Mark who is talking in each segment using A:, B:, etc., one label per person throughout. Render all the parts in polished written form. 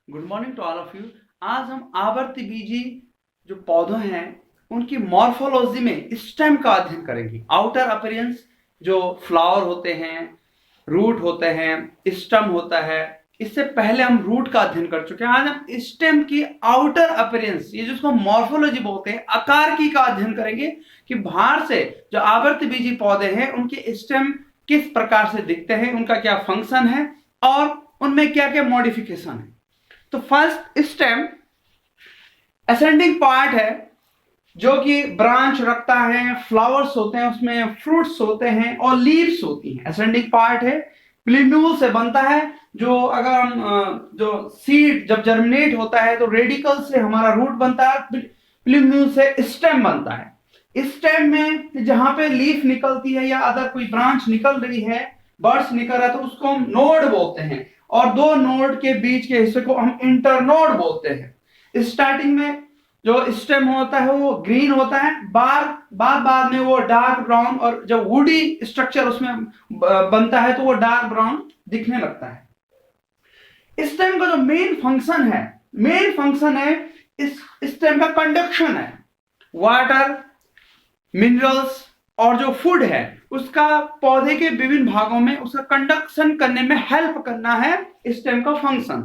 A: Good morning to all of you. आज हम आवर्तबीजी जो पौधे हैं उनकी मॉर्फोलॉजी में स्टेम का अध्ययन करेंगे। आउटर अपीयरेंस जो फ्लावर होते हैं, रूट होते हैं, स्टेम होता है। इससे पहले हम रूट का अध्ययन कर चुके हैं। आज हम स्टेम की आउटर अपीयरेंस, ये जिसको मॉर्फोलॉजी बोलते हैं, आकार की का अध्ययन करेंगे कि बाहर से जो आवर्तबीजी पौधे हैं उनके स्टेम किस प्रकार से दिखते हैं, उनका क्या फंक्शन है और उनमें क्या क्या मॉडिफिकेशन है। तो फर्स्ट स्टेम असेंडिंग पार्ट है जो कि ब्रांच रखता है, फ्लावर्स होते हैं, उसमें फ्रूट्स होते हैं और लीव्स होती हैं। असेंडिंग पार्ट है, प्लिम्यूल से बनता है। जो अगर हम जो सीड जब जर्मिनेट होता है तो रेडिकल से हमारा रूट बनता है, प्लिम्यूल से स्टेम बनता है। स्टेम में जहां पे लीफ निकलती है या अदर कोई ब्रांच निकल रही है, बर्ड्स निकल रहा है, तो उसको हम नोड बोलते हैं और दो नोड के बीच के हिस्से को हम इंटरनोड बोलते हैं। स्टार्टिंग में जो स्टेम होता है वो ग्रीन होता है, बाद में वो डार्क ब्राउन, और जब वुडी स्ट्रक्चर उसमें बनता है तो वो डार्क ब्राउन दिखने लगता है। स्टेम का जो मेन फंक्शन है इस स्टेम का कंडक्शन है। वाटर, मिनरल्स और जो फूड है उसका पौधे के विभिन्न भागों में उसका कंडक्शन करने में हेल्प करना है स्टेम का फंक्शन।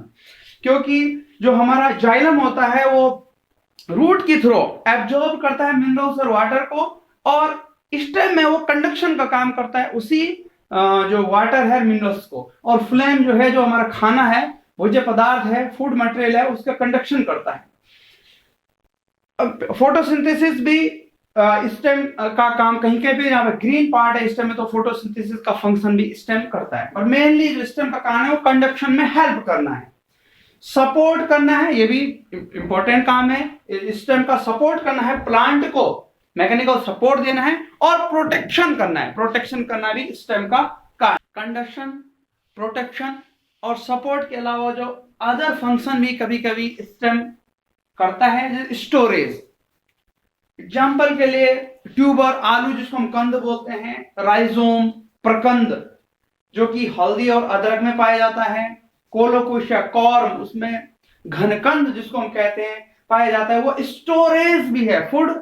A: क्योंकि जो हमारा जाइलम होता है वो रूट के थ्रू एब्जॉर्ब करता है मिनरल्स और वाटर को, और स्टेम में वो कंडक्शन का काम करता है उसी जो वाटर है मिनरल्स को, और फ्लेम जो है जो हमारा खाना है, भोज्य पदार्थ है, फूड मटेरियल है, उसका कंडक्शन करता है। फोटोसिंथेसिस भी स्टेम का काम कहीं कहीं पे, यहाँ पे ग्रीन पार्ट है स्टेम में, तो फोटोसिंथेसिस का फंक्शन भी स्टेम करता है। और मेनली जो स्टेम का काम है वो कंडक्शन में हेल्प करना है, सपोर्ट करना है, ये भी इंपॉर्टेंट काम है। स्टेम का सपोर्ट करना है, प्लांट को मैकेनिकल सपोर्ट देना है और प्रोटेक्शन करना है। प्रोटेक्शन करना भी स्टेम का काम। कंडक्शन, प्रोटेक्शन और सपोर्ट के अलावा जो अदर फंक्शन भी कभी कभी स्टेम करता है, स्टोरेज। एग्जाम्पल के लिए ट्यूबर, आलू जिसको हम कंद बोलते हैं, राइजोम, प्रकंद जो कि हल्दी और अदरक में पाया जाता है, कोलोकोशिया, कॉर्म, उसमें घनकंद जिसको हम कहते हैं पाया जाता है। वो स्टोरेज भी है, फूड,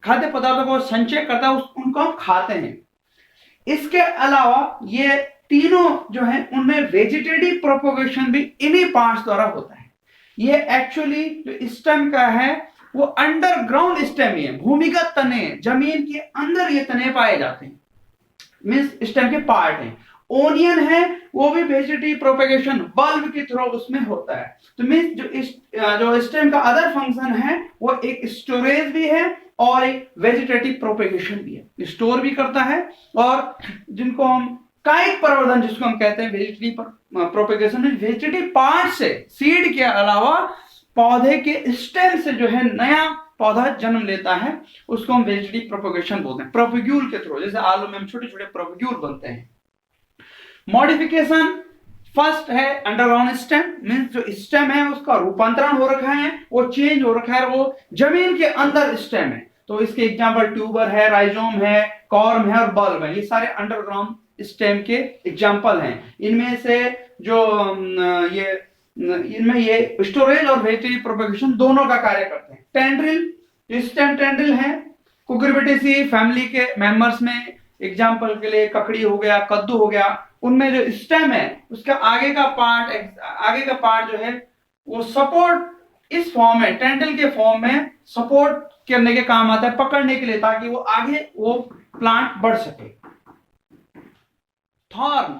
A: खाद्य पदार्थों को संचय करता है, उनको हम खाते हैं। इसके अलावा ये तीनों जो है उनमें वेजिटेटिव प्रोपोगेशन भी इन्हीं पार्ट्स द्वारा होता है। ये एक्चुअली जो स्टेम का है वो अंडरग्राउंड स्टेम ही है, भूमिगत तने, जमीन के अंदर ये तने पाए जाते हैं, मींस स्टेम के पार्ट हैं। ओनियन है वो भी वेजिटेटिव प्रोपेगेशन बल्ब के थ्रू उसमें होता है। तो मींस जो स्टेम का अदर फंक्शन है वो एक स्टोरेज भी है और एक वेजिटेटिव प्रोपेगेशन भी है, स्टोर भी करता है। और जिनको हम कायिक प्रवर्धन जिसको हम कहते हैं वेजिटेटिव प्रोपेगेशन, वेजिटेटिव पार्ट से, सीड के अलावा पौधे के स्टेम से जो है नया पौधा जन्म लेता है, उसको हम वेजिटेटिव प्रोपेगेशन बोलते हैं। प्रोपेग्यूल के थ्रू, जैसे आलू में हम छोटे छोटे प्रोपेग्यूल बनते हैं। मॉडिफिकेशन फर्स्ट है अंडरग्राउंड स्टेम, मींस जो स्टेम है उसका रूपांतरण हो रखा है, वो चेंज हो रखा है, वो जमीन के अंदर स्टेम है। तो इसके एग्जांपल ट्यूबर है, राइजोम है, कॉर्म है और बल्ब है, ये सारे अंडरग्राउंड स्टेम के एग्जांपल हैं। इनमें से जो इनमें ये स्टोरेज और वेजिटेटिव प्रोपेगेशन दोनों का कार्य करते हैं। टेंड्रिल, जो स्टेम टेंड्रिल है, कुकुरबिटेसी फैमिली के मेंबर्स में, एग्जांपल के लिए ककड़ी हो गया, कद्दू हो गया, उनमें जो स्टेम है उसका आगे का पार्ट जो है वो सपोर्ट इस फॉर्म में, टेंड्रिल के फॉर्म में सपोर्ट करने के काम आता है, पकड़ने के लिए, ताकि वो आगे वो प्लांट बढ़ सके। थॉर्न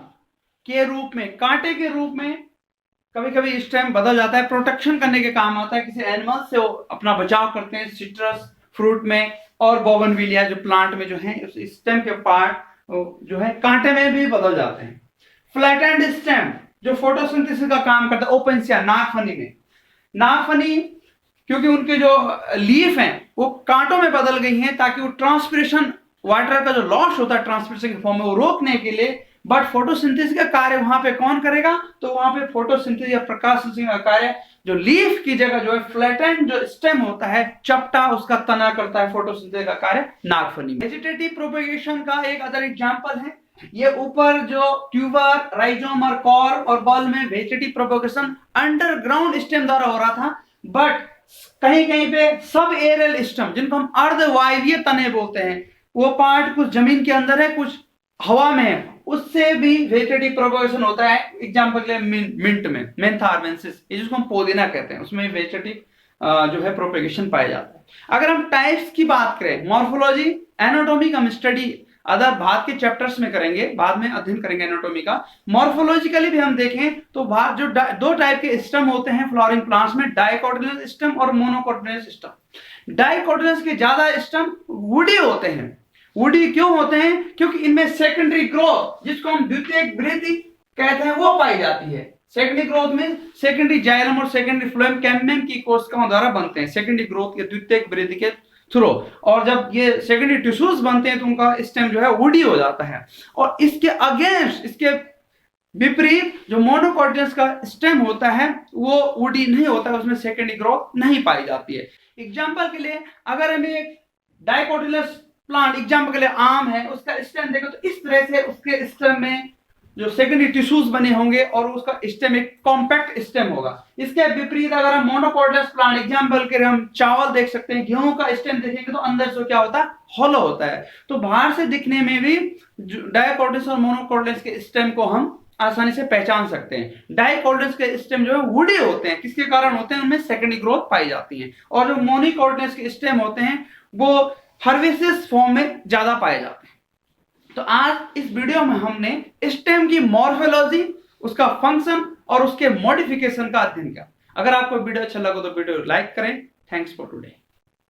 A: के रूप में, कांटे के रूप में कभी कभी स्टेम बदल जाता है, प्रोटेक्शन करने के काम आता है, किसी एनिमल से वो अपना बचाव करते हैं, सिट्रस फ्रूट में और बोगनविलिया जो प्लांट में जो है स्टेम के पार्ट जो है कांटे में भी बदल जाते हैं। फ्लैटेंड स्टेम जो फोटोसिंथेसिस का काम करता है, ओपेंसिया, नागफनी में, नागफनी क्योंकि उनके जो लीफ हैं वो कांटों में बदल गई हैं ताकि वो ट्रांसपिरेशन, वाटर का जो लॉस होता है ट्रांसपिरेशन के फॉर्म में, वो रोकने के लिए। बट फोटोसिंथेसिस का कार्य वहां पे कौन करेगा, तो वहां पे फोटोसिंथेसिस या प्रकाश संश्लेषण का कार्य जो लीफ की जगह जो है फ्लैटेंड जो स्टेम होता है, चपटा, उसका तना करता है फोटोसिंथेसिस का कार्य नागफनी में। वेजिटेटिव प्रोपेगेशन का एक अदर एग्जांपल है ये ऊपर जो ट्यूबर, राइजोम और कॉर और बॉल में वेजिटेटिव प्रोपगेशन अंडरग्राउंड स्टेम द्वारा हो रहा था, बट कहीं कहीं पे सब एरियल स्टेम, जिनको हम अर्धवायवीय तने बोलते हैं, वो पार्ट कुछ जमीन के अंदर है, कुछ हवा में है, उससे भी वेजिटेटिव प्रोपगेशन होता है। एग्जांपल के लिए मिंट में मेंथा आर्मेंसिस, ये जिसको हम पुदीना कहते हैं, उसमें वेजिटेटिव जो है प्रोपेगेशन पाया जाता है। अगर हम टाइप्स की बात करें, मॉर्फोलॉजी, एनाटॉमी का हम स्टडी अदर बाद के चैप्टर्स में करेंगे, बाद में अध्ययन करेंगे एनाटॉमी का। मॉर्फोलॉजिकली भी हम देखें तो जो दो टाइप के स्टेम होते हैं फ्लावरिंग प्लांट्स में, डाइकोटिलेडोनस स्टेम और मोनोकोटिलेडोनस स्टेम। डाइकोटिलेडोनस के ज्यादा स्टेम वुडी होते हैं। वुडी क्यों होते हैं? क्योंकि इनमें सेकेंडरी ग्रोथ, जिसको हम द्वितीयक वृद्धि कहते हैं, वो पाई जाती है। सेकेंडरी ग्रोथ में सेकेंडरी जाइलम और सेकेंडरी फ्लोएम कैम्बियम की कोशिकाओं द्वारा बनते हैं, सेकेंडरी ग्रोथ के द्वितीयक वृद्धि के थ्रू। और जब ये सेकेंडरी टिश्यूज बनते हैं तो उनका स्टेम जो है वुडी हो जाता है। और इसके अगेंस्ट, इसके विपरीत जो मोनोकोटिलेडोनस का स्टेम होता है वो वुडी नहीं होता है, उसमें सेकेंडरी ग्रोथ नहीं पाई जाती है। एग्जाम्पल के लिए अगर हमें एक डाइकोटिलेडोनस प्लांट, एग्जाम्पल के लिए आम है, उसका स्टेम देखो तो इस तरह से उसके स्टेम में जो सेकेंडरी टिश्यूज बने होंगे और उसका स्टेम एक कॉम्पैक्ट स्टेम होगा। इसके विपरीत अगर हम मोनोकोटिलेडोनस प्लांट, एग्जांपल के लिए हम चावल देख सकते हैं, गेहूं का स्टेम देखेंगे तो अंदर से क्या होता है, हॉलो होता है। तो बाहर से दिखने में भी डाइकोटिलेडोनस और मोनोकोटिलेडोनस के स्टेम को हम आसानी से पहचान सकते हैं। डाइकोटिलेडोनस के स्टेम जो है वुडी होते हैं, किसके कारण होते हैं? उनमें सेकेंडरी ग्रोथ पाई जाती है। और जो मोनोकोटिलेडोनस के स्टेम होते हैं वो हर्विसेस फॉर्म में ज्यादा पाए जाते हैं। तो आज इस वीडियो में हमने स्टेम की मॉर्फोलॉजी, उसका फंक्शन और उसके मॉडिफिकेशन का अध्ययन किया। अगर आपको वीडियो अच्छा लगा तो वीडियो लाइक करें। Thanks for today.